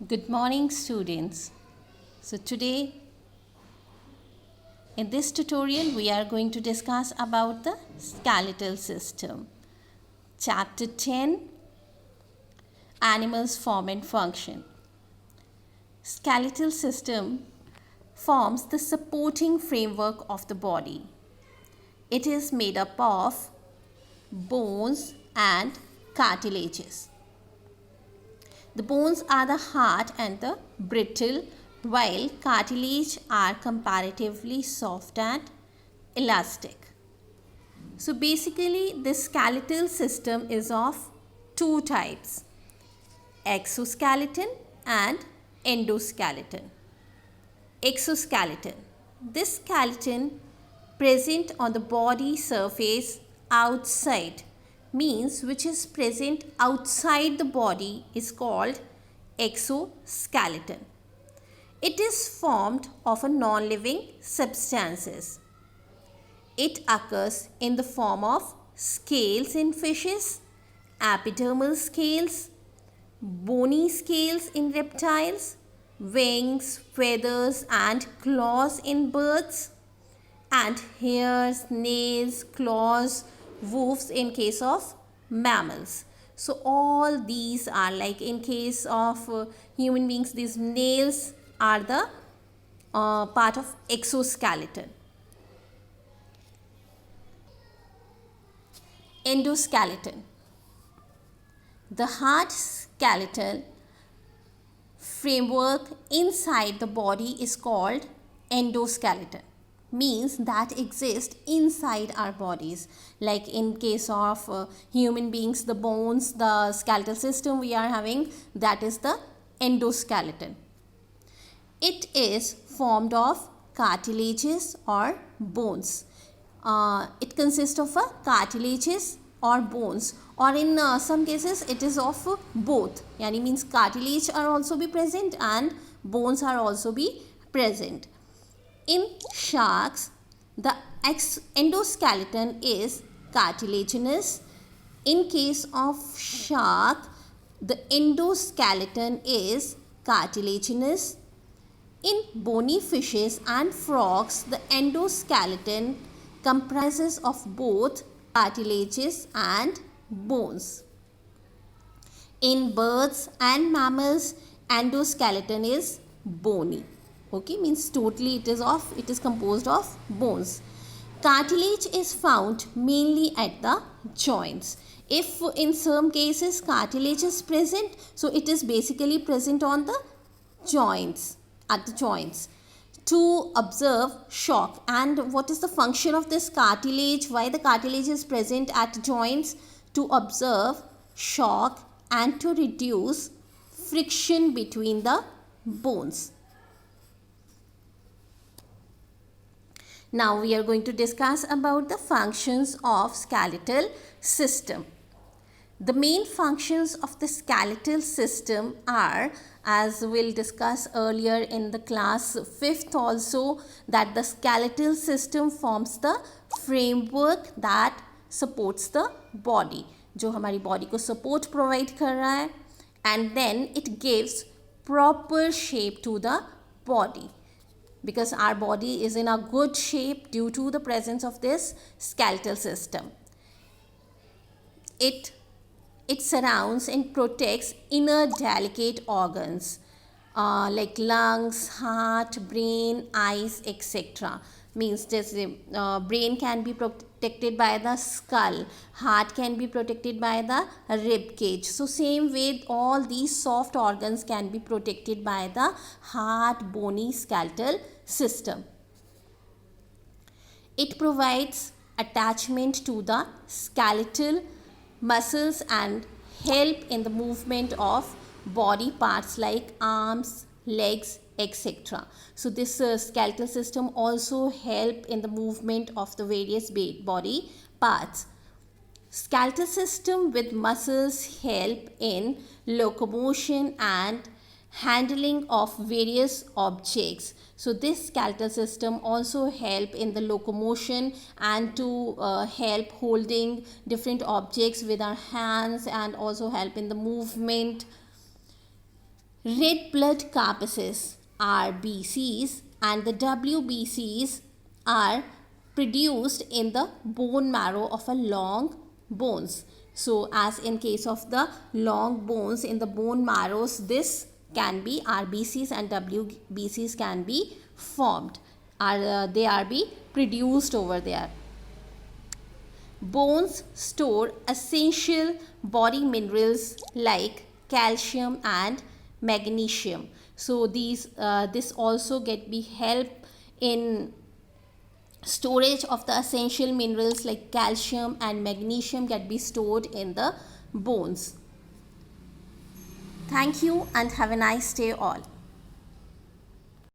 Good morning, students. So today in this tutorial we are going to discuss about the skeletal system. Chapter 10, Animals Form and Function. Skeletal system forms the supporting framework of the body. It is made up of bones and cartilages. The bones are the hard and the brittle, while cartilage are comparatively soft and elastic. So basically the skeletal system is of two types, exoskeleton and endoskeleton. Exoskeleton. This skeleton present on the body surface outside means which is present outside the body is called exoskeleton. It is formed of a non-living substances. It occurs in the form of scales in fishes, epidermal scales, bony scales in reptiles, wings, feathers and claws in birds, and hairs, nails, claws, hoofs in case of mammals. So all these are like in case of human beings, these nails are the part of exoskeleton. Endoskeleton. The hard skeletal framework inside the body is called endoskeleton. Means that exist inside our bodies, like in case of human beings, the bones, the skeletal system we are having, that is the endoskeleton. It is formed of cartilages or bones. It consists of cartilages or bones, or in some cases it is of both, yani means cartilage are also be present and bones are also be present. In sharks, the endoskeleton is cartilaginous. In case of shark, the endoskeleton is cartilaginous. In bony fishes and frogs, the endoskeleton comprises of both cartilages and bones. In birds and mammals, endoskeleton is bony. Okay, means totally it is composed of bones. Cartilage is found mainly at the joints. If in some cases cartilage is present, so it is basically present on the joints, at the joints, to observe shock. And what is the function of this cartilage? Why the cartilage is present at joints? To observe shock and to reduce friction between the bones. Now we are going to discuss about the functions of skeletal system. The main functions of the skeletal system are, as we'll discuss earlier in the class 5th also, that the skeletal system forms the framework that supports the body, जो हमारी body को support provide कर रहा है, and then it gives proper shape to the body, because our body is in a good shape due to the presence of this skeletal system. It surrounds and protects inner delicate organs like lungs, heart, brain, eyes, etc. Means this brain can be protected by the skull, heart can be protected by the rib cage. So same way all these soft organs can be protected by the hard bony skeletal system. It provides attachment to the skeletal muscles and help in the movement of body parts like arms, legs, etc. So this skeletal system also help in the movement of the various body parts. Skeletal system with muscles help in locomotion and handling of various objects. So this skeletal system also help in the locomotion and to help holding different objects with our hands, and also help in the movement. red blood corpuscles, RBCs, and the WBCs are produced in the bone marrow of a long bones. So as in case of the long bones in the bone marrows, this can be RBCs and WBCs can be formed, they are be produced over there. Bones store essential body minerals like calcium and magnesium. So this also get be help in storage of the essential minerals like calcium and magnesium get be stored in the bones. Thank you and have a nice day all.